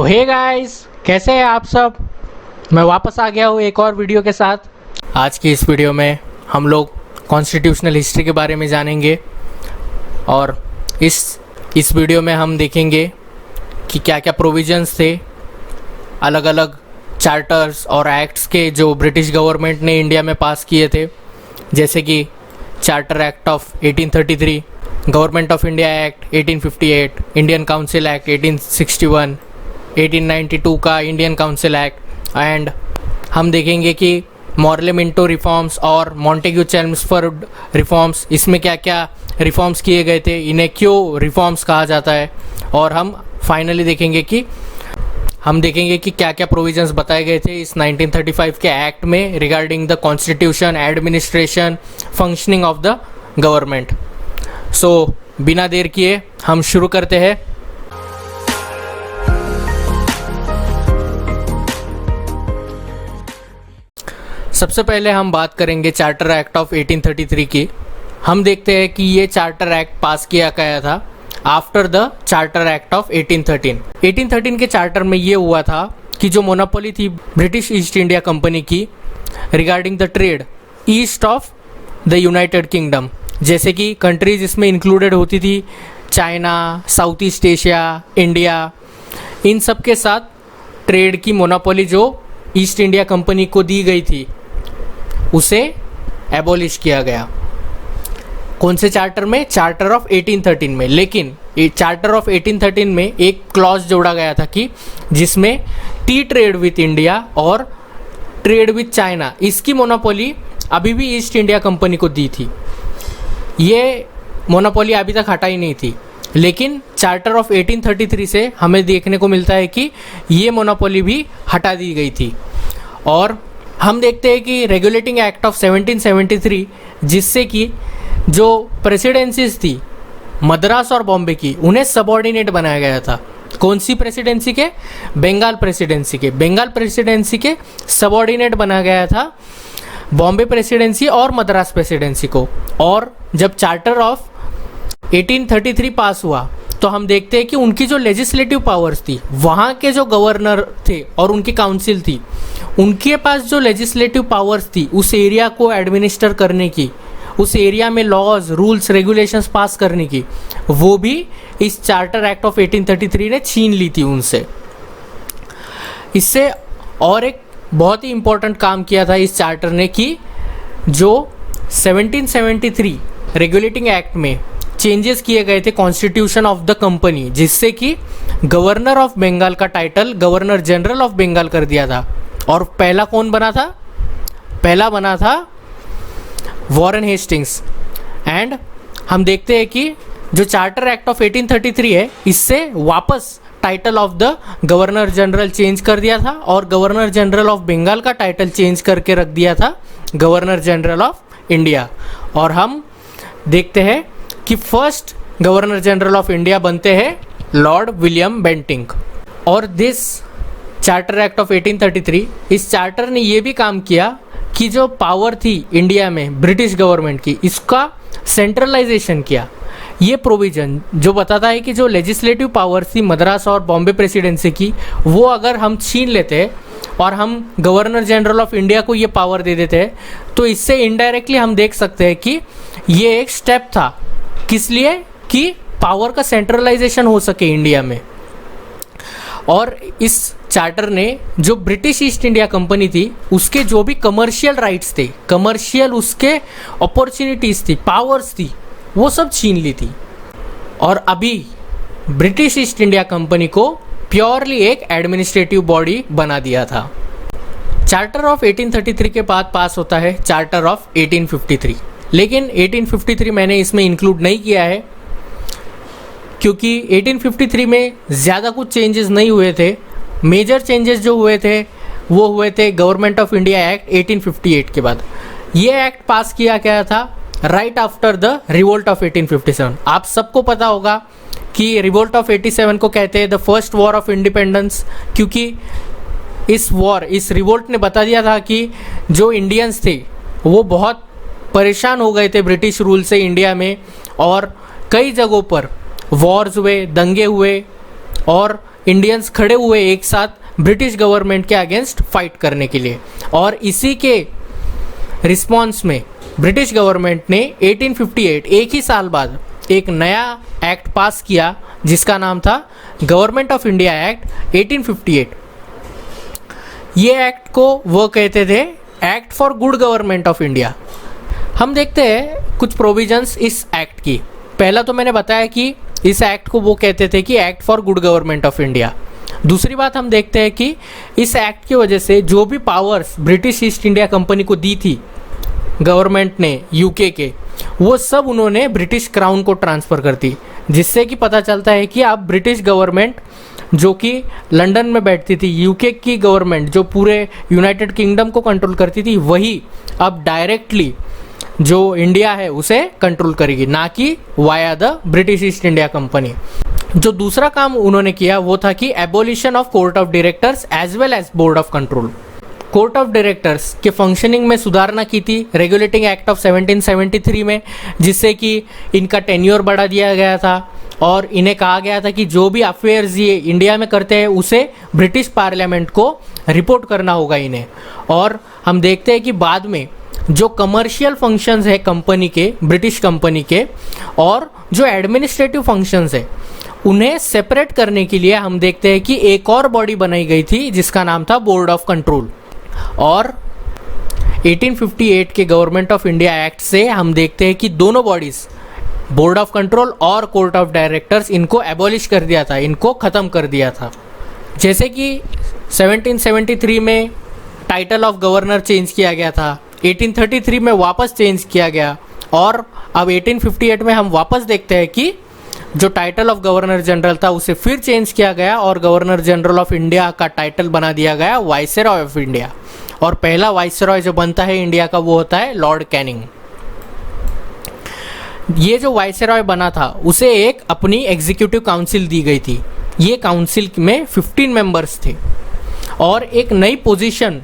Hey guys, कैसे हैं आप सब। मैं वापस आ गया हूँ एक और वीडियो के साथ। आज की इस वीडियो में हम लोग कॉन्स्टिट्यूशनल हिस्ट्री के बारे में जानेंगे और इस वीडियो में हम देखेंगे कि क्या क्या प्रोविजंस थे अलग अलग चार्टर्स और एक्ट्स के जो ब्रिटिश गवर्नमेंट ने इंडिया में पास किए थे, जैसे कि charter act of 1833, government of India act 1858, Indian council act 1861, 1892 का इंडियन काउंसिल एक्ट। एंड हम देखेंगे कि मॉर्ले मिंटो रिफॉर्म्स और मॉन्टेग्यू चेम्सफोर्ड रिफॉर्म्स, इसमें क्या क्या रिफॉर्म्स किए गए थे, इन्हें क्यों रिफॉर्म्स कहा जाता है। और हम फाइनली देखेंगे कि क्या क्या प्रोविजंस बताए गए थे इस 1935 के एक्ट में regarding the constitution, administration, functioning of the government. So बिना देर किए हम शुरू करते हैं। सबसे पहले हम बात करेंगे चार्टर एक्ट ऑफ 1833 की। हम देखते हैं कि ये चार्टर एक्ट पास किया गया था after the charter act of 1813। 1813 के चार्टर में ये हुआ था कि जो मोनोपोली थी ब्रिटिश ईस्ट इंडिया कंपनी की regarding the trade east of the United Kingdom, जैसे कि कंट्रीज इसमें इंक्लूडेड होती थी China, South East Asia, India, इन सब के साथ ट्रेड की मोनोपोली जो ईस्ट इंडिया कंपनी को दी गई थी उसे एबॉलिश किया गया। कौन से चार्टर में? चार्टर ऑफ 1813 में। लेकिन चार्टर ऑफ 1813 में एक क्लॉज जोड़ा गया था कि जिसमें टी ट्रेड विथ इंडिया और ट्रेड विथ चाइना, इसकी मोनोपोली अभी भी ईस्ट इंडिया कंपनी को दी थी। ये मोनोपोली अभी तक हटा ही नहीं थी, लेकिन चार्टर ऑफ 1833 से हमें देखने को मिलता है कि ये मोनोपोली भी हटा दी गई थी। और हम देखते हैं कि रेगुलेटिंग एक्ट ऑफ 1773, जिससे कि जो प्रेसिडेंसीज थी मद्रास और बॉम्बे की, उन्हें सबऑर्डिनेट बनाया गया था। कौन सी प्रेसिडेंसी के? बंगाल प्रेसिडेंसी के। बंगाल प्रेसिडेंसी के सबऑर्डिनेट बनाया गया था बॉम्बे प्रेसिडेंसी और मद्रास प्रेसिडेंसी को। और जब चार्टर ऑफ 1833 पास हुआ तो हम देखते हैं कि उनकी जो लेजिस्लेटिव पावर्स थी, वहाँ के जो गवर्नर थे और उनकी काउंसिल थी, उनके पास जो लेजिस्लेटिव पावर्स थी उस एरिया को एडमिनिस्टर करने की, उस एरिया में लॉज, रूल्स, रेगुलेशंस पास करने की, वो भी इस चार्टर एक्ट ऑफ 1833 ने छीन ली थी उनसे। इससे और एक बहुत ही इम्पोर्टेंट काम किया था इस चार्टर ने कि जो 1773 रेगुलेटिंग एक्ट में चेंजेस किए गए थे कॉन्स्टिट्यूशन ऑफ द कंपनी, जिससे कि गवर्नर ऑफ बंगाल का title governor general of Bengal कर दिया था। और पहला कौन बना था? पहला बना था वॉरेन हेस्टिंग्स। एंड हम देखते हैं कि जो चार्टर एक्ट ऑफ 1833 है, इससे वापस title of the governor general change कर दिया था और गवर्नर जनरल ऑफ बंगाल का टाइटल चेंज करके रख दिया था गवर्नर जनरल ऑफ इंडिया। और हम देखते हैं कि first governor general of India बनते हैं लॉर्ड विलियम बेंटिंक। और दिस चार्टर एक्ट ऑफ 1833, इस चार्टर ने ये भी काम किया कि जो पावर थी इंडिया में ब्रिटिश गवर्नमेंट की, इसका सेंट्रलाइजेशन किया। ये प्रोविजन जो बताता है कि जो लेजिस्लेटिव पावर थी मद्रास और बॉम्बे प्रेसिडेंसी की, वो अगर हम छीन लेते और हम गवर्नर जनरल ऑफ इंडिया को ये पावर दे देते हैं, तो इससे इनडायरेक्टली हम देख सकते हैं कि ये एक स्टेप था। किस लिए? कि पावर का सेंट्रलाइजेशन हो सके इंडिया में। और इस चार्टर ने जो ब्रिटिश ईस्ट इंडिया कंपनी थी उसके जो भी कमर्शियल राइट्स थे, कमर्शियल उसके अपॉर्चुनिटीज़ थी, पावर्स थी, वो सब छीन ली थी। और अभी ब्रिटिश ईस्ट इंडिया कंपनी को प्योरली एक एडमिनिस्ट्रेटिव बॉडी बना दिया था। चार्टर ऑफ 1833 के बाद पास होता है चार्टर ऑफ 1853। लेकिन 1853 मैंने इसमें इंक्लूड नहीं किया है क्योंकि 1853 में ज़्यादा कुछ चेंजेस नहीं हुए थे। मेजर चेंजेस जो हुए थे वो हुए थे गवर्नमेंट ऑफ इंडिया एक्ट 1858 के बाद। ये एक्ट पास किया गया था right after the revolt of 1857। आप सबको पता होगा कि रिवोल्ट ऑफ 87 को कहते हैं the first war of independence, क्योंकि इस रिवोल्ट ने बता दिया था कि जो इंडियंस थे वो बहुत परेशान हो गए थे ब्रिटिश रूल से इंडिया में, और कई जगहों पर वॉर्स हुए, दंगे हुए, और इंडियंस खड़े हुए एक साथ ब्रिटिश गवर्नमेंट के अगेंस्ट फाइट करने के लिए। और इसी के रिस्पॉन्स में ब्रिटिश गवर्नमेंट ने 1858 एक ही साल बाद एक नया एक्ट पास किया जिसका नाम था गवर्नमेंट ऑफ इंडिया एक्ट 1858। ये एक्ट को वो कहते थे act for good government of India. हम देखते हैं कुछ प्रोविजंस इस एक्ट की। पहला तो मैंने बताया कि इस एक्ट को वो कहते थे कि act for good government of India. दूसरी बात हम देखते हैं कि इस एक्ट की वजह से जो भी powers British East India company को दी थी गवर्नमेंट ने यूके के, वो सब उन्होंने ब्रिटिश क्राउन को ट्रांसफ़र कर दी, जिससे कि पता चलता है कि अब ब्रिटिश गवर्नमेंट जो कि लंदन में बैठती थी, यूके की गवर्नमेंट जो पूरे यूनाइटेड किंगडम को कंट्रोल करती थी, वही अब डायरेक्टली जो इंडिया है उसे कंट्रोल करेगी, ना कि via the British East India company. जो दूसरा काम उन्होंने किया वो था कि abolition of court of directors as well as board of control. Court of directors के फंक्शनिंग में सुधारना की थी रेगुलेटिंग एक्ट ऑफ 1773 में, जिससे कि इनका टेन्योर बढ़ा दिया गया था और इन्हें कहा गया था कि जो भी अफेयर्स ये इंडिया में करते हैं उसे ब्रिटिश पार्लियामेंट को रिपोर्ट करना होगा इन्हें। और हम देखते हैं कि बाद में जो कमर्शियल फंक्शंस है कंपनी के, ब्रिटिश कंपनी के, और जो एडमिनिस्ट्रेटिव फंक्शंस है उन्हें सेपरेट करने के लिए हम देखते हैं कि एक और बॉडी बनाई गई थी जिसका नाम था बोर्ड ऑफ कंट्रोल। और 1858 के गवर्नमेंट ऑफ इंडिया एक्ट से हम देखते हैं कि दोनों बॉडीज़ बोर्ड ऑफ कंट्रोल और कोर्ट ऑफ डायरेक्टर्स इनको एबॉलिश कर दिया था, इनको ख़त्म कर दिया था। जैसे कि 1773 में टाइटल ऑफ गवर्नर चेंज किया गया था, 1833 में वापस चेंज किया गया, और अब 1858 में हम वापस देखते हैं कि जो टाइटल ऑफ गवर्नर जनरल था उसे फिर चेंज किया गया और गवर्नर जनरल ऑफ इंडिया का टाइटल बना दिया गया वाइसरॉय ऑफ इंडिया। और पहला वाइसरॉय जो बनता है इंडिया का वो होता है लॉर्ड कैनिंग। ये जो वाइसरॉय बना था उसे एक अपनी एग्जीक्यूटिव काउंसिल दी गई थी। ये काउंसिल में 15 मेंबर्स थे और एक नई position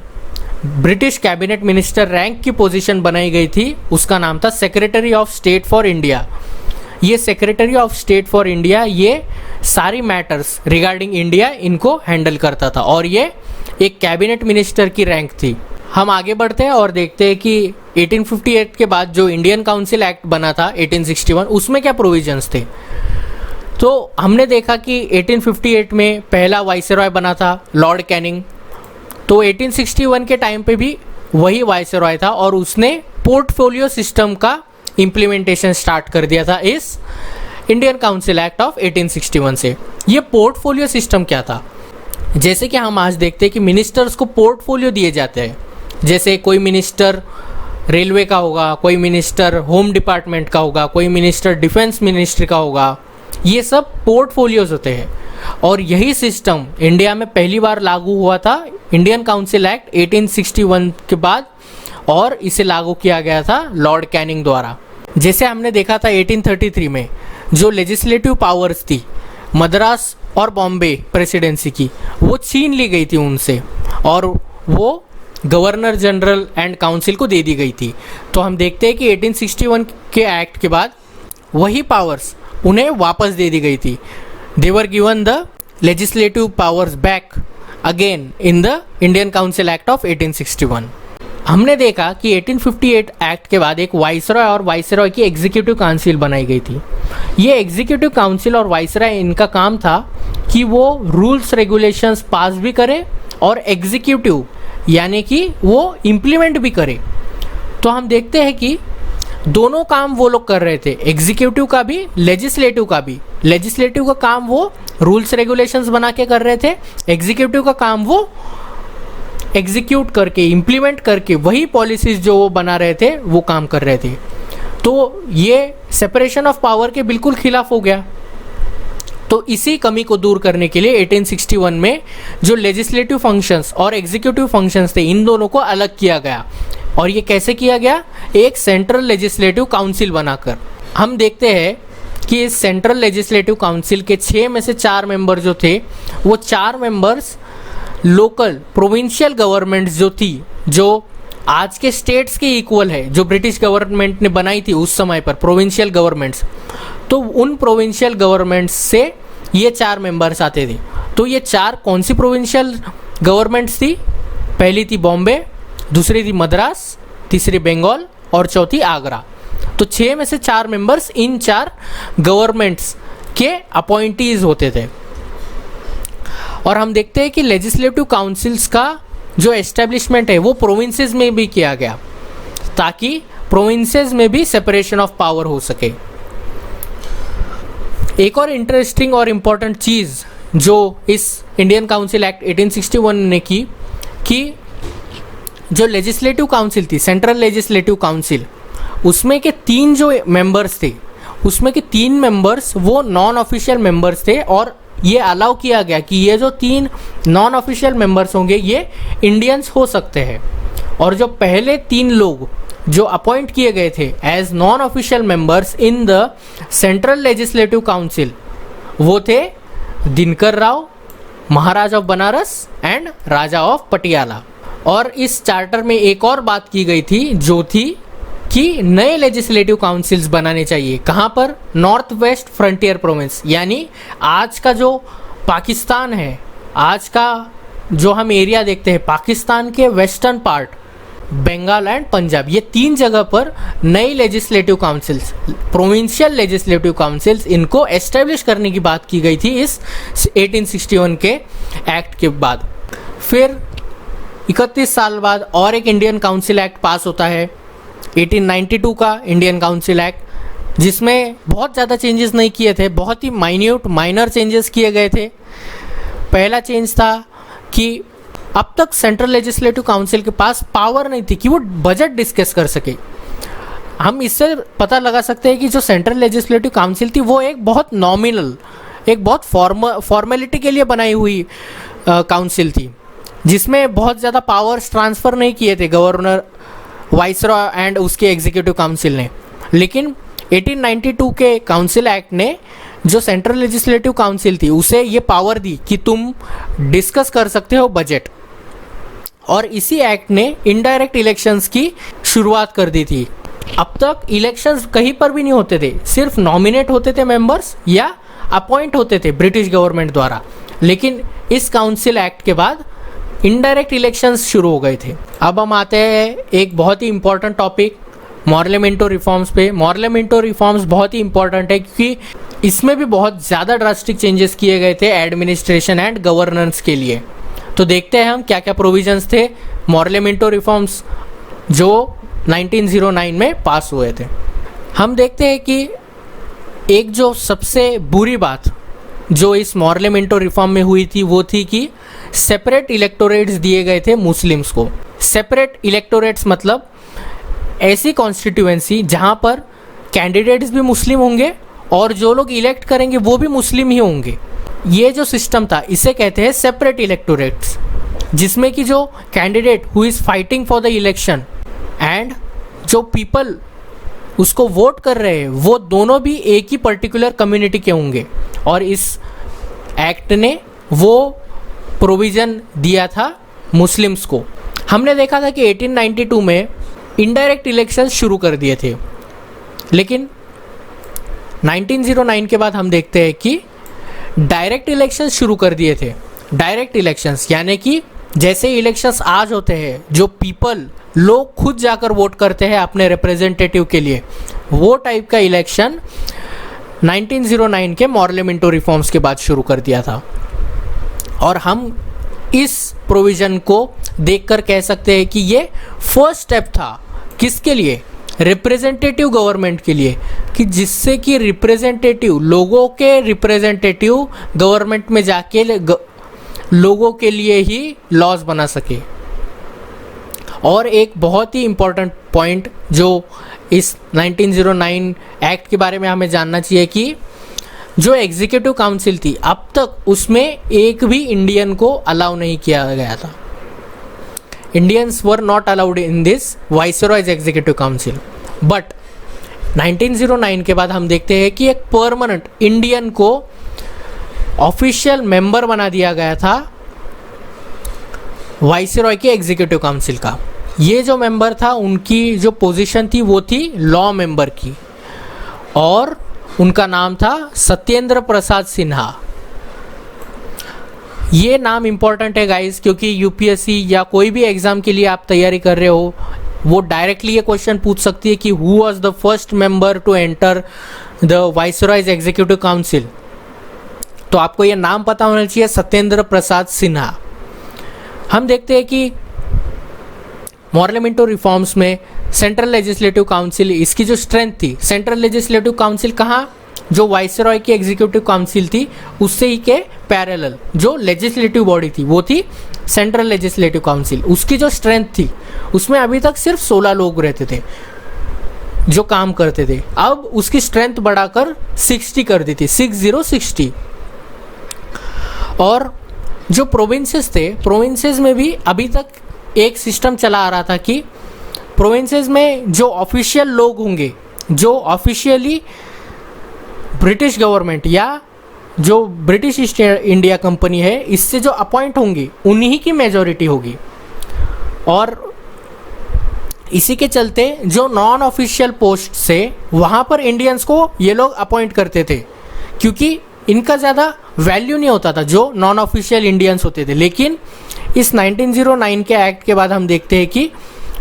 British cabinet minister rank की पोजीशन बनाई गई थी, उसका नाम था secretary of state for India. ये secretary of state for India ये सारी मैटर्स रिगार्डिंग इंडिया इनको हैंडल करता था और ये एक कैबिनेट मिनिस्टर की रैंक थी। हम आगे बढ़ते हैं और देखते हैं कि 1858 के बाद जो इंडियन काउंसिल एक्ट बना था 1861, उसमें क्या प्रोविजंस थे। तो हमने देखा कि 1858 में पहला वाइसरॉय बना था लॉर्ड कैनिंग, तो 1861 के टाइम पे भी वही वाइसरॉय था और उसने पोर्टफोलियो सिस्टम का इम्प्लीमेंटेशन स्टार्ट कर दिया था इस इंडियन काउंसिल एक्ट ऑफ 1861 से। ये पोर्टफोलियो सिस्टम क्या था? जैसे कि हम आज देखते हैं कि मिनिस्टर्स को पोर्टफोलियो दिए जाते हैं, जैसे कोई मिनिस्टर रेलवे का होगा, कोई मिनिस्टर होम डिपार्टमेंट का होगा, कोई मिनिस्टर डिफेंस मिनिस्ट्री का होगा, ये सब पोर्टफोलियोज होते हैं। और यही सिस्टम इंडिया में पहली बार लागू हुआ था इंडियन काउंसिल एक्ट 1861 के बाद, और इसे लागू किया गया था लॉर्ड कैनिंग द्वारा। जैसे हमने देखा था 1833 में जो लेजिस्लेटिव पावर्स थी मद्रास और बॉम्बे प्रेसिडेंसी की, वो छीन ली गई थी उनसे और वो गवर्नर जनरल एंड काउंसिल को दे दी गई थी। तो हम देखते हैं कि 1861 के एक्ट के बाद वही पावर्स उन्हें वापस दे दी गई थी। They were given the legislative powers back again in the Indian council act of 1861। हमने देखा कि 1858 एक्ट के बाद एक वाइसरॉय और वाइसरॉय की एग्जीक्यूटिव काउंसिल बनाई गई थी। ये एग्जीक्यूटिव काउंसिल और वाइसरॉय इनका काम था कि वो रूल्स रेगुलेशंस पास भी करे और एग्जीक्यूटिव यानी कि वो इम्प्लीमेंट भी करे। तो हम देखते हैं कि दोनों काम वो लोग कर रहे थे, एग्जीक्यूटिव का भी लेजिस्लेटिव का भी। लेजिस्लेटिव का काम वो रूल्स रेगुलेशंस बना के कर रहे थे, एग्जीक्यूटिव का काम वो एग्जीक्यूट करके इम्प्लीमेंट करके वही पॉलिसीज जो वो बना रहे थे वो काम कर रहे थे। तो ये सेपरेशन ऑफ पावर के बिल्कुल खिलाफ हो गया। तो इसी कमी को दूर करने के लिए 1861 में जो लेजिस्लेटिव फंक्शंस और एग्जीक्यूटिव फंक्शंस थे इन दोनों को अलग किया गया। और ये कैसे किया गया? एक सेंट्रल लेजिस्लेटिव काउंसिल बनाकर। हम देखते हैं कि इस सेंट्रल लेजिस्लेटिव काउंसिल के 6 में से 4 मेंबर जो थे वो 4 मेंबर्स लोकल प्रोविंशियल गवर्नमेंट्स जो थी, जो आज के स्टेट्स के इक्वल है, जो ब्रिटिश गवर्नमेंट ने बनाई थी उस समय पर प्रोविंशियल गवर्नमेंट्स, तो उन प्रोविंशियल गवर्नमेंट्स से ये 4 मेंबर्स आते थे। तो ये 4 कौन सी प्रोविंशियल गवर्नमेंट्स थी? पहली थी बॉम्बे, दूसरी थी मद्रास, तीसरी बंगाल और चौथी आगरा। तो 6 में से 4 मेंबर्स इन 4 गवर्नमेंट्स के अपॉइंटीज होते थे। और हम देखते हैं कि लेजिस्लेटिव काउंसिल्स का जो एस्टेब्लिशमेंट है वो प्रोविंसेस में भी किया गया, ताकि प्रोविंसेस में भी सेपरेशन ऑफ पावर हो सके। एक और इंटरेस्टिंग और इम्पॉर्टेंट चीज़ जो इस इंडियन काउंसिल एक्ट 1861 ने की, कि जो लेजिस्लेटिव काउंसिल थी, सेंट्रल लेजिस्लेटिव काउंसिल, उसमें के 3 जो मेंबर्स थे, उसमें के 3 मेंबर्स वो नॉन ऑफिशियल मेंबर्स थे। और ये अलाउ किया गया कि ये जो 3 नॉन ऑफिशियल मेंबर्स होंगे ये इंडियंस हो सकते हैं। और जो पहले 3 लोग जो अपॉइंट किए गए थे as non official members in the central legislative council, वो थे Dinkar Rao, Maharaj of Banaras and Raja of Patiala. और इस चार्टर में एक और बात की गई थी, जो थी कि नए लेजिस्लेटिव काउंसिल्स बनाने चाहिए। कहाँ पर? नॉर्थ वेस्ट फ्रंटियर प्रोविंस, यानी आज का जो पाकिस्तान है, आज का जो हम एरिया देखते हैं पाकिस्तान के western part, Bengal and Punjab, ये 3 जगह पर नई legislative councils, provincial legislative councils, इनको एस्टेब्लिश करने की बात की गई थी इस 1861 के एक्ट के बाद। फिर 31 साल बाद और एक इंडियन काउंसिल एक्ट पास होता है, 1892 का इंडियन काउंसिल एक्ट, जिसमें बहुत ज़्यादा चेंजेस नहीं किए थे, बहुत ही माइनर चेंजेस किए गए थे। पहला चेंज था कि अब तक सेंट्रल लेजिस्लेटिव काउंसिल के पास पावर नहीं थी कि वो बजट डिस्कस कर सके। हम इससे पता लगा सकते हैं कि जो सेंट्रल लेजिस्लेटिव काउंसिल थी वो एक बहुत नॉमिनल, एक बहुत फॉर्मेलिटी के लिए बनाई हुई काउंसिल थी, जिसमें बहुत ज़्यादा पावर्स ट्रांसफ़र नहीं किए थे गवर्नर, वाइसरॉय एंड उसके एग्जीक्यूटिव काउंसिल ने। लेकिन 1892 के काउंसिल एक्ट ने जो सेंट्रल लेजिस्लेटिव काउंसिल थी उसे ये पावर दी कि तुम डिस्कस कर सकते हो बजट। और इसी एक्ट ने इनडायरेक्ट इलेक्शंस की शुरुआत कर दी थी। अब तक इलेक्शंस कहीं पर भी नहीं होते थे, सिर्फ नॉमिनेट होते थे मेंबर्स या अपॉइंट होते थे ब्रिटिश गवर्नमेंट द्वारा। लेकिन इस काउंसिल एक्ट के बाद इनडायरेक्ट इलेक्शंस शुरू हो गए थे। अब हम आते हैं एक बहुत ही इंपॉर्टेंट टॉपिक, मॉर्लेमेंटो रिफॉर्म्स पे। मॉर्लेमेंटो रिफॉर्म्स बहुत ही इंपॉर्टेंट है क्योंकि इसमें भी बहुत ज़्यादा ड्रास्टिक चेंजेस किए गए थे एडमिनिस्ट्रेशन एंड गवर्नेंस के लिए। तो देखते हैं हम क्या क्या प्रोविजंस थे मॉर्लेमेंटो रिफॉर्म्स जो 1909 में पास हुए थे। हम देखते हैं कि एक जो सबसे बुरी बात जो इस मॉर्लेमेंटो रिफॉर्म में हुई थी वो थी कि सेपरेट इलेक्टोरेट्स दिए गए थे मुस्लिम्स को। सेपरेट इलेक्टोरेट्स मतलब ऐसी कॉन्स्टिट्यूएंसी जहाँ पर कैंडिडेट्स भी मुस्लिम होंगे और जो लोग इलेक्ट करेंगे वो भी मुस्लिम ही होंगे। ये जो सिस्टम था इसे कहते हैं सेपरेट इलेक्टोरेट्स, जिसमें कि जो candidate who is fighting for the election and जो पीपल उसको वोट कर रहे हैं वो दोनों भी एक ही पर्टिकुलर कम्युनिटी के होंगे। और इस एक्ट ने वो प्रोविज़न दिया था मुस्लिम्स को। हमने देखा था कि 1892 में इनडायरेक्ट इलेक्शंस शुरू कर दिए थे, लेकिन 1909 के बाद हम देखते हैं कि डायरेक्ट इलेक्शंस शुरू कर दिए थे। डायरेक्ट इलेक्शंस यानी कि जैसे इलेक्शंस आज होते हैं, जो पीपल लोग खुद जाकर वोट करते हैं अपने रिप्रेजेंटेटिव के लिए, वो टाइप का इलेक्शन 1909 के मॉर्लेमेंटो रिफॉर्म्स के बाद शुरू कर दिया था। और हम इस प्रोविज़न को देखकर कह सकते हैं कि ये फर्स्ट स्टेप था किसके लिए? रिप्रेजेंटेटिव गवर्नमेंट के लिए, कि जिससे कि रिप्रेजेंटेटिव लोगों के रिप्रेजेंटेटिव गवर्नमेंट में जाके लोगों के लिए ही लॉज बना सके। और एक बहुत ही इम्पोर्टेंट पॉइंट जो इस 1909 एक्ट के बारे में हमें जानना चाहिए कि जो एग्जीक्यूटिव काउंसिल थी अब तक उसमें एक भी इंडियन को अलाउ नहीं किया गया था। Indians were not allowed in this viceroys executive council. But 1909 के बाद हम देखते हैं कि एक परमानेंट इंडियन को ऑफिशियल मेंबर बना दिया गया था वाइसरॉय के एग्जीक्यूटिव काउंसिल का। ये जो मेंबर था उनकी जो पोजीशन थी वो थी लॉ मेंबर की, और उनका नाम था सत्येंद्र प्रसाद सिन्हा। ये नाम इम्पॉर्टेंट है गाइस, क्योंकि यूपीएससी या कोई भी एग्जाम के लिए आप तैयारी कर रहे हो, वो डायरेक्टली ये क्वेश्चन पूछ सकती है कि who was the first member to enter the viceroy's executive council. तो आपको ये नाम पता होना चाहिए, सत्येंद्र प्रसाद सिन्हा। हम देखते हैं कि पार्लियामेंट्री रिफॉर्म्स में सेंट्रल लेजिस्लेटिव काउंसिल, इसकी जो स्ट्रेंथ थी, सेंट्रल लेजिस्लेटिव काउंसिल कहाँ, जो वाइसरॉय की एग्जीक्यूटिव काउंसिल थी उससे ही के पैरेलल जो लेजिस्लेटिव बॉडी थी वो थी सेंट्रल लेजिस्लेटिव काउंसिल। उसकी जो स्ट्रेंथ थी उसमें अभी तक सिर्फ 16 लोग रहते थे जो काम करते थे, अब उसकी स्ट्रेंथ बढ़ाकर 60 कर दी थी, 60। और जो प्रोविंसेस थे, प्रोविंसेस में भी अभी तक एक सिस्टम चला आ रहा था कि प्रोविंसेस में जो ऑफिशियल लोग होंगे, जो ऑफिशियली ब्रिटिश गवर्नमेंट या जो ब्रिटिश ईस्ट इंडिया कंपनी है इससे जो अपॉइंट होंगी उन्हीं की मेजॉरिटी होगी। और इसी के चलते जो नॉन ऑफिशियल पोस्ट से वहाँ पर इंडियंस को ये लोग अपॉइंट करते थे, क्योंकि इनका ज़्यादा वैल्यू नहीं होता था जो नॉन ऑफिशियल इंडियंस होते थे। लेकिन इस 1909 के एक्ट के बाद हम देखते हैं कि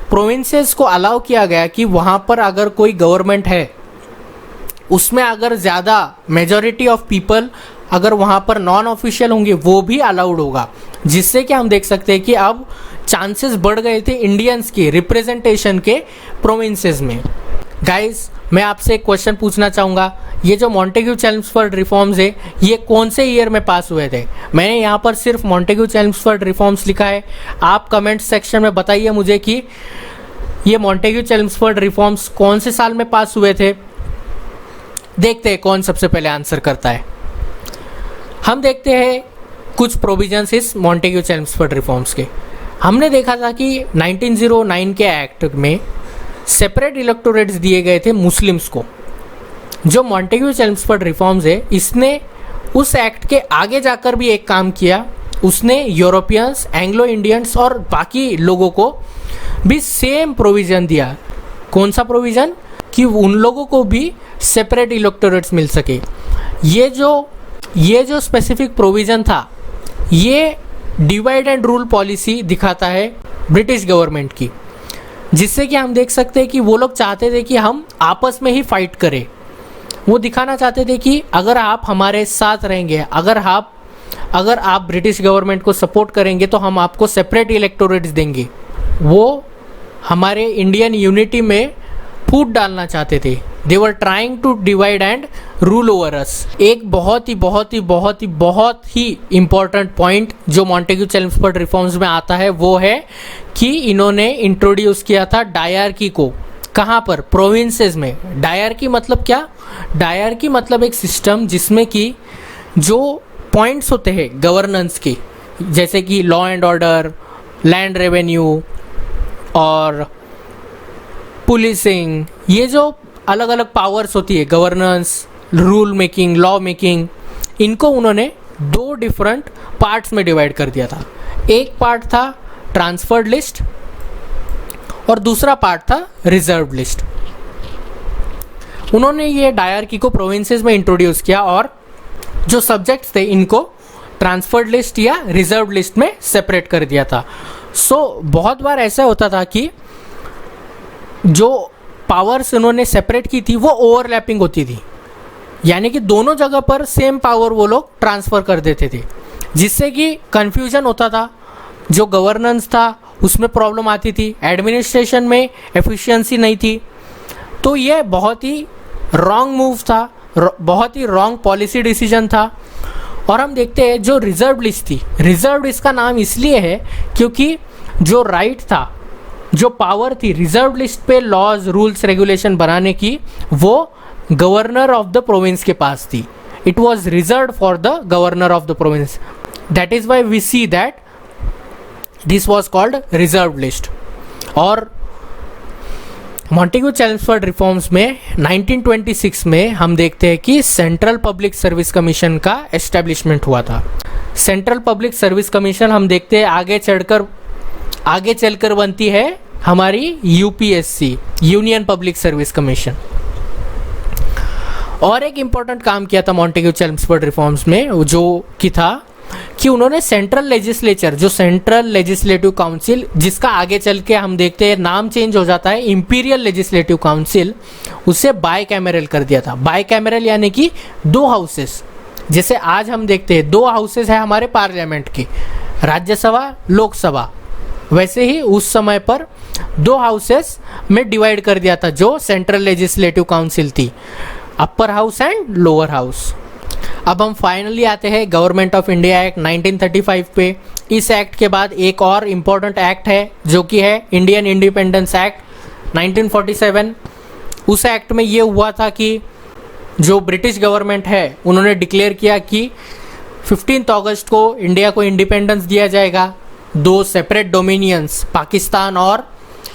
प्रोविंसेस को अलाउ किया गया कि वहाँ पर अगर कोई गवर्नमेंट है उसमें अगर ज़्यादा मेजॉरिटी ऑफ पीपल अगर वहाँ पर नॉन ऑफिशियल होंगे वो भी अलाउड होगा, जिससे कि हम देख सकते हैं कि अब चांसेस बढ़ गए थे इंडियंस के रिप्रेजेंटेशन के प्रोविंसेस में। गाइस, मैं आपसे एक क्वेश्चन पूछना चाहूँगा, ये जो मॉन्टेग्यू-चेम्सफोर्ड रिफॉर्म्स है ये कौन से ईयर में पास हुए थे? मैंने यहाँ पर सिर्फ मॉन्टेग्यू-चेम्सफोर्ड रिफॉर्म्स लिखा है, आप कमेंट सेक्शन में बताइए मुझे कि ये मॉन्टेग्यू-चेम्सफोर्ड रिफॉर्म्स कौन से साल में पास हुए थे। देखते हैं कौन सबसे पहले आंसर करता है। हम देखते हैं कुछ प्रोविजंस इस मॉन्टेग्यू-चेम्सफोर्ड रिफॉर्म्स के। हमने देखा था कि 1909 के एक्ट में सेपरेट इलेक्टोरेट्स दिए गए थे मुस्लिम्स को। जो मॉन्टेग्यू-चेम्सफोर्ड रिफॉर्म्स है इसने उस एक्ट के आगे जाकर भी एक काम किया, उसने यूरोपियंस, एंग्लो इंडियंस और बाकी लोगों को भी सेम प्रोविज़न दिया। कौन सा प्रोविज़न? कि उन लोगों को भी सेपरेट इलेक्टोरेट्स मिल सके। ये जो स्पेसिफिक प्रोविज़न था ये डिवाइड एंड रूल पॉलिसी दिखाता है ब्रिटिश गवर्नमेंट की, जिससे कि हम देख सकते हैं कि वो लोग चाहते थे कि हम आपस में ही फाइट करें। वो दिखाना चाहते थे कि अगर आप हमारे साथ रहेंगे, अगर आप ब्रिटिश गवर्नमेंट को सपोर्ट करेंगे तो हम आपको सेपरेट इलेक्टोरेट्स देंगे। वो हमारे इंडियन यूनिटी में फूट डालना चाहते थे। They were trying to divide and rule over us. एक बहुत ही इम्पॉर्टेंट पॉइंट जो मॉन्टेग्यू-चेम्सफोर्ड रिफॉर्म्स में आता है वो है कि इन्होंने इंट्रोड्यूस किया था डायरकी को। कहाँ पर? प्रोविंसेस में। डायरकी मतलब क्या? डायरकी मतलब एक सिस्टम जिसमें कि जो पॉइंट्स होते हैं गवर्नेंस के, जैसे कि law and order, land revenue और पुलिसिंग, ये जो अलग अलग पावर्स होती है, governance, rule making, law making, इनको उन्होंने 2 डिफरेंट पार्ट्स में डिवाइड कर दिया था। एक पार्ट था ट्रांसफर्ड लिस्ट और दूसरा पार्ट था रिजर्व लिस्ट। उन्होंने ये डायरकी को प्रोविंसेस में इंट्रोड्यूस किया और जो सब्जेक्ट्स थे इनको ट्रांसफर्ड लिस्ट या रिजर्व लिस्ट में सेपरेट कर दिया था। बहुत बार ऐसा होता था कि जो पावर्स उन्होंने सेपरेट की थी वो ओवरलैपिंग होती थी, यानी कि दोनों जगह पर सेम पावर वो लोग ट्रांसफ़र कर देते थे, जिससे कि कन्फ्यूजन होता था। जो गवर्नेंस था उसमें प्रॉब्लम आती थी, एडमिनिस्ट्रेशन में एफिशिएंसी नहीं थी। तो ये बहुत ही रॉन्ग मूव था, बहुत ही रॉन्ग पॉलिसी डिसीजन था। और हम देखते हैं जो रिजर्व लिस्ट थी, रिजर्व लिस्ट का नाम इसलिए है क्योंकि जो राइट था, जो पावर थी रिजर्व लिस्ट पे लॉज, रूल्स, रेगुलेशन बनाने की, वो गवर्नर ऑफ द प्रोविंस के पास थी। It was reserve for the governor of the province. That is why we see that this was called reserve list. और मॉन्टेग्यू-चेम्सफोर्ड रिफॉर्म्स में 1926 में हम देखते हैं कि सेंट्रल पब्लिक सर्विस कमीशन का एस्टेब्लिशमेंट हुआ था। सेंट्रल पब्लिक सर्विस कमीशन हम देखते हैं आगे चलकर बनती है हमारी UPSC, union public service commission. और एक इम्पॉर्टेंट काम किया था मॉन्टेग्यू-चेम्सफोर्ड रिफॉर्म्स में जो कि था कि उन्होंने सेंट्रल लेजिस्लेचर, जो सेंट्रल लेजिस्लेटिव काउंसिल, जिसका आगे चल के हम देखते हैं नाम चेंज हो जाता है इंपीरियल लेजिस्लेटिव काउंसिल, उसे बाई कैमरल कर दिया था। बाई कैमरल यानी कि दो हाउसेस, जैसे आज हम देखते हैं दो हाउसेस है हमारे पार्लियामेंट की, राज्यसभा, लोकसभा, वैसे ही उस समय पर दो हाउसेस में डिवाइड कर दिया था जो सेंट्रल लेजिस्लेटिव काउंसिल थी, upper house and lower house. अब हम फाइनली आते हैं गवर्नमेंट ऑफ इंडिया एक्ट 1935 पे। इस एक्ट के बाद एक और इम्पॉर्टेंट एक्ट है जो कि है इंडियन इंडिपेंडेंस एक्ट 1947। उस एक्ट में ये हुआ था कि जो ब्रिटिश गवर्नमेंट है उन्होंने डिक्लेयर किया कि 15 अगस्त को इंडिया को इंडिपेंडेंस दिया जाएगा। दो सेपरेट डोमिनियंस पाकिस्तान और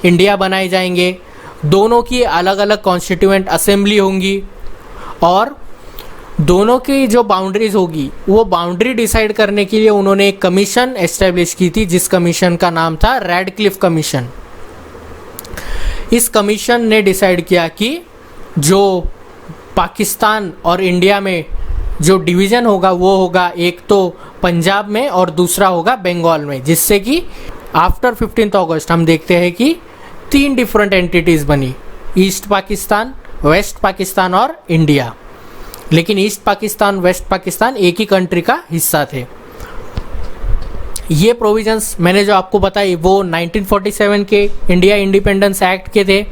इंडिया बनाए जाएंगे, दोनों की अलग अलग कॉन्स्टिट्यूएंट असेंबली होंगी और दोनों की जो बाउंड्रीज होगी वो बाउंड्री डिसाइड करने के लिए उन्होंने एक कमीशन एस्टेब्लिश की थी, जिस कमीशन का नाम था रैडक्लिफ कमीशन। इस कमीशन ने डिसाइड किया कि जो पाकिस्तान और इंडिया में जो डिवीज़न होगा वो होगा एक तो पंजाब में और दूसरा होगा बंगाल में, जिससे कि आफ्टर 15 अगस्त हम देखते हैं कि 3 डिफरेंट एंटिटीज़ बनी, ईस्ट पाकिस्तान, वेस्ट पाकिस्तान और इंडिया। लेकिन ईस्ट पाकिस्तान, वेस्ट पाकिस्तान एक ही कंट्री का हिस्सा थे। ये प्रोविजंस मैंने जो आपको बताई वो 1947 के इंडिया इंडिपेंडेंस एक्ट के थे।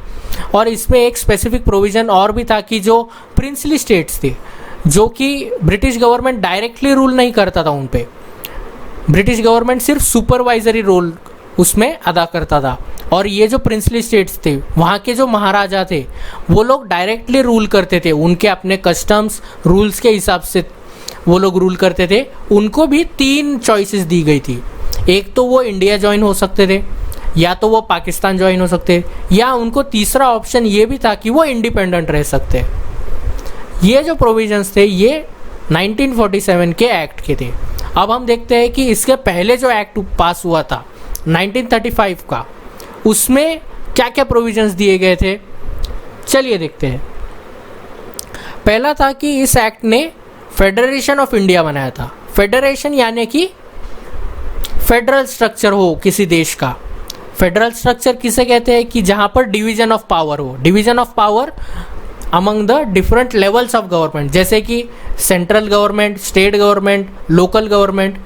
और इसमें एक स्पेसिफिक प्रोविज़न और भी था कि जो प्रिंसली स्टेट्स थे, जो कि ब्रिटिश गवर्नमेंट डायरेक्टली रूल नहीं करता था उन पे, ब्रिटिश गवर्नमेंट सिर्फ सुपरवाइजरी रोल उसमें अदा करता था। और ये जो प्रिंसली स्टेट्स थे वहाँ के जो महाराजा थे वो लोग डायरेक्टली रूल करते थे, उनके अपने कस्टम्स रूल्स के हिसाब से वो लोग रूल करते थे। उनको भी 3 चॉइसेस दी गई थी, एक तो वो इंडिया ज्वाइन हो सकते थे, या तो वो पाकिस्तान ज्वाइन हो सकते, या उनको तीसरा ऑप्शन ये भी था कि वो इंडिपेंडेंट रह सकते। ये जो प्रोविजंस थे ये 1947 के एक्ट के थे। अब हम देखते हैं कि इसके पहले जो एक्ट पास हुआ था 1935 का, उसमें क्या क्या प्रोविजंस दिए गए थे, चलिए देखते हैं। पहला था कि इस एक्ट ने फेडरेशन ऑफ इंडिया बनाया था। फेडरेशन यानी कि फेडरल स्ट्रक्चर हो किसी देश का। फेडरल स्ट्रक्चर किसे कहते हैं कि जहाँ पर डिवीजन ऑफ पावर हो, division of power among the different levels of government, जैसे कि central government, state government, local government.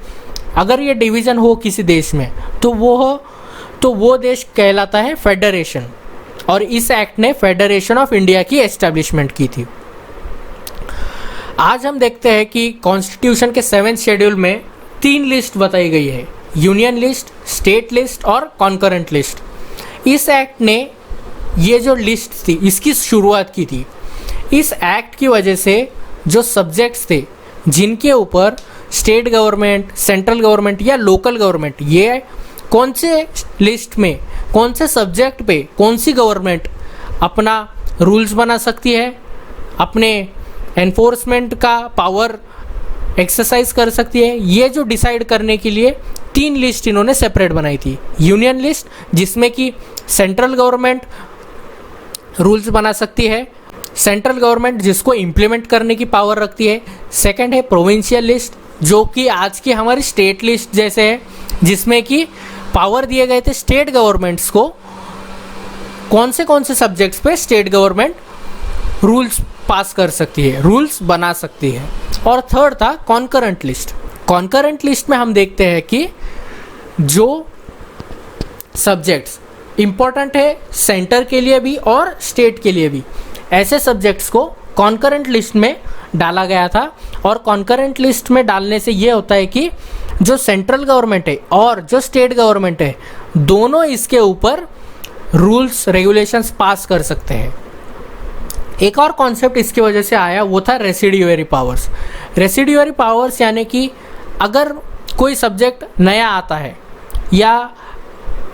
अगर ये डिवीज़न हो किसी देश में तो वो देश कहलाता है फेडरेशन। और इस एक्ट ने फेडरेशन ऑफ इंडिया की एस्टैब्लिशमेंट की थी। आज हम देखते हैं कि कॉन्स्टिट्यूशन के 7th शेड्यूल में 3 लिस्ट बताई गई है, यूनियन लिस्ट, स्टेट लिस्ट और कॉन्करेंट लिस्ट। इस एक्ट ने ये जो लिस्ट थी इसकी शुरुआत की थी। इस एक्ट की वजह से जो सब्जेक्ट्स थे जिनके ऊपर स्टेट गवर्नमेंट, सेंट्रल गवर्नमेंट या लोकल गवर्नमेंट, ये कौन से लिस्ट में कौन से सब्जेक्ट पे कौन सी गवर्नमेंट अपना रूल्स बना सकती है, अपने एनफोर्समेंट का पावर एक्सरसाइज कर सकती है, ये जो डिसाइड करने के लिए 3 लिस्ट इन्होंने सेपरेट बनाई थी। यूनियन लिस्ट जिसमें कि सेंट्रल गवर्नमेंट रूल्स बना सकती है, सेंट्रल गवर्नमेंट जिसको इम्प्लीमेंट करने की पावर रखती है। सेकंड है प्रोविंशियल लिस्ट जो कि आज की हमारी स्टेट लिस्ट जैसे है, जिसमें कि पावर दिए गए थे स्टेट गवर्नमेंट्स को कौन से सब्जेक्ट्स पे स्टेट गवर्नमेंट रूल्स पास कर सकती है, रूल्स बना सकती है। और थर्ड था कॉन्करेंट लिस्ट। कॉन्करेंट लिस्ट में हम देखते हैं कि जो सब्जेक्ट्स इम्पॉर्टेंट है सेंटर के लिए भी और स्टेट के लिए भी, ऐसे सब्जेक्ट्स को कॉन्करेंट लिस्ट में डाला गया था। और कॉन्करेंट लिस्ट में डालने से ये होता है कि जो सेंट्रल गवर्नमेंट है और जो स्टेट गवर्नमेंट है दोनों इसके ऊपर रूल्स रेगुलेशंस पास कर सकते हैं। एक और कॉन्सेप्ट इसकी वजह से आया वो था रेसिड्यूअरी पावर्स। रेसिड्यूअरी पावर्स यानी कि अगर कोई सब्जेक्ट नया आता है या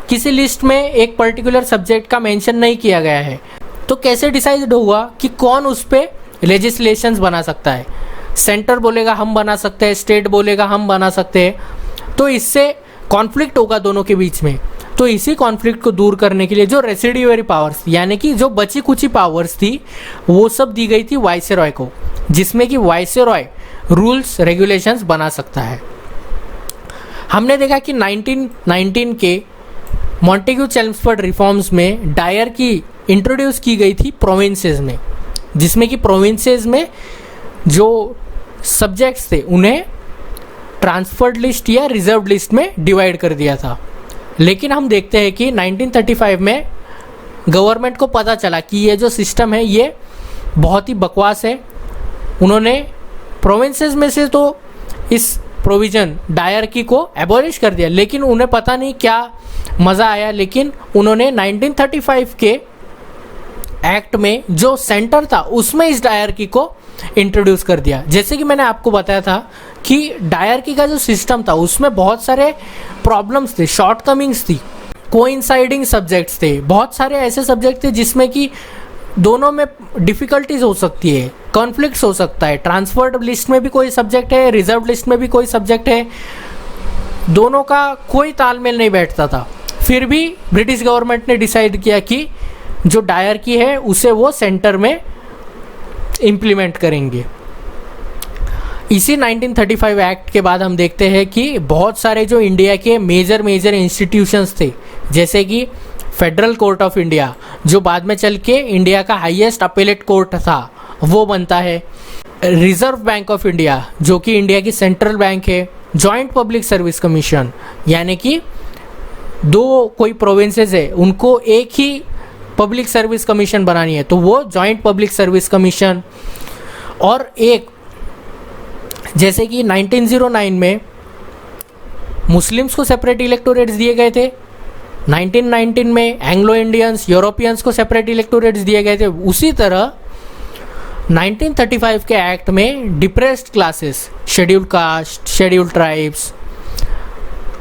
किसी लिस्ट में एक पर्टिकुलर सब्जेक्ट का मेंशन नहीं किया गया है, तो कैसे डिसाइड हुआ कि कौन उस पर लेजिस्लेशंस बना सकता है। सेंटर बोलेगा हम बना सकते हैं, स्टेट बोलेगा हम बना सकते हैं, तो इससे कॉन्फ्लिक्ट होगा दोनों के बीच में। तो इसी कॉन्फ्लिक्ट को दूर करने के लिए जो रेसिड्यूअरी पावर्स यानी कि जो बची कुची पावर्स थी वो सब दी गई थी वाइसरॉय को, जिसमें कि वाइसरॉय रूल्स रेगुलेशंस बना सकता है। हमने देखा कि 1919 के मॉन्टेग्यू चेम्सफोर्ड रिफॉर्म्स में डायर की इंट्रोड्यूस की गई थी प्रोविंसेस में, जिसमें कि प्रोविंसेस में जो सब्जेक्ट्स थे उन्हें ट्रांसफर्ड लिस्ट या रिजर्व लिस्ट में डिवाइड कर दिया था। लेकिन हम देखते हैं कि 1935 में गवर्नमेंट को पता चला कि ये जो सिस्टम है ये बहुत ही बकवास है। उन्होंने प्रोविंसेस में से तो इस प्रोविज़न डायरकी को एबॉलिश कर दिया, लेकिन उन्हें पता नहीं क्या मज़ा आया, लेकिन उन्होंने 1935 के एक्ट में जो सेंटर था उसमें इस डायरकी को इंट्रोड्यूस कर दिया। जैसे कि मैंने आपको बताया था कि डायरकी का जो सिस्टम था उसमें बहुत सारे प्रॉब्लम्स थे, शॉर्टकमिंग्स थी, कोइंसाइडिंग सब्जेक्ट्स थे, बहुत सारे ऐसे सब्जेक्ट थे जिसमें कि दोनों में डिफ़िकल्टीज हो सकती है, कॉन्फ्लिक्ट्स हो सकता है। ट्रांसफर्ड लिस्ट में भी कोई सब्जेक्ट है, रिजर्व लिस्ट में भी कोई सब्जेक्ट है, दोनों का कोई तालमेल नहीं बैठता था। फिर भी ब्रिटिश गवर्नमेंट ने डिसाइड किया कि जो डायरकी है उसे वो सेंटर में इम्प्लीमेंट करेंगे। इसी 1935 एक्ट के बाद हम देखते हैं कि बहुत सारे जो इंडिया के मेजर इंस्टीट्यूशंस थे, जैसे कि फेडरल कोर्ट ऑफ इंडिया जो बाद में चल के इंडिया का हाईएस्ट अपेलेट कोर्ट था वो बनता है, रिजर्व बैंक ऑफ इंडिया जो कि इंडिया की सेंट्रल बैंक है, जॉइंट पब्लिक सर्विस कमीशन यानी कि दो कोई प्रोविंसेस है उनको एक ही पब्लिक सर्विस कमीशन बनानी है तो वो जॉइंट पब्लिक सर्विस कमीशन, और एक जैसे कि 1909 में मुस्लिम्स को सेपरेट इलेक्टोरेट्स दिए गए थे, 1919 में एंग्लो इंडियंस यूरोपियंस को सेपरेट इलेक्टोरेट्स दिए गए थे। उसी तरह 1935 के एक्ट में depressed classes, scheduled caste, scheduled tribes,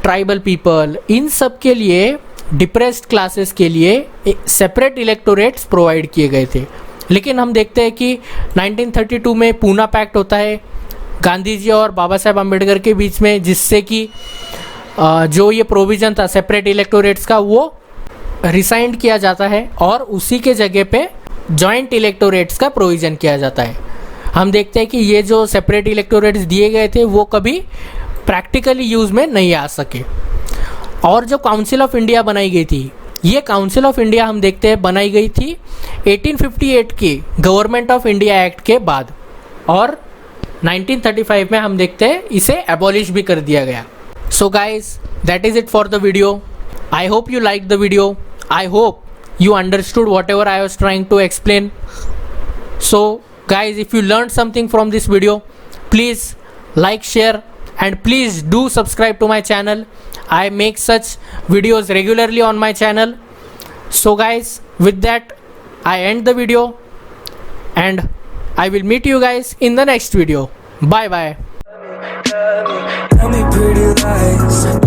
tribal people, इन सब के लिए, डिप्रेस्ड क्लासेस के लिए सेपरेट इलेक्टोरेट्स प्रोवाइड किए गए थे। लेकिन हम देखते हैं कि 1932 में पूना पैक्ट होता है गांधी जी और बाबा साहेब अम्बेडकर के बीच में, जिससे कि जो ये प्रोविज़न था सेपरेट इलेक्टोरेट्स का वो रिसाइंड किया जाता है और उसी के जगह पे जॉइंट इलेक्टोरेट्स का प्रोविज़न किया जाता है। हम देखते हैं कि ये जो सेपरेट इलेक्टोरेट्स दिए गए थे वो कभी प्रैक्टिकली यूज़ में नहीं आ सके। और जो काउंसिल ऑफ इंडिया बनाई गई थी, ये काउंसिल ऑफ इंडिया हम देखते हैं बनाई गई थी 1858 के गवर्नमेंट ऑफ इंडिया एक्ट के बाद, और 1935 में हम देखते हैं इसे एबॉलिश भी कर दिया गया। So guys, that is it for the video. I hope you like the video, I hope you understood whatever I was trying to explain. So guys, if you learned something from this video, please like, share and please do subscribe to my channel. I make such videos regularly on my channel. So guys, with that I end the video and I will meet you guys in the next video. Bye bye. Tell me pretty lies.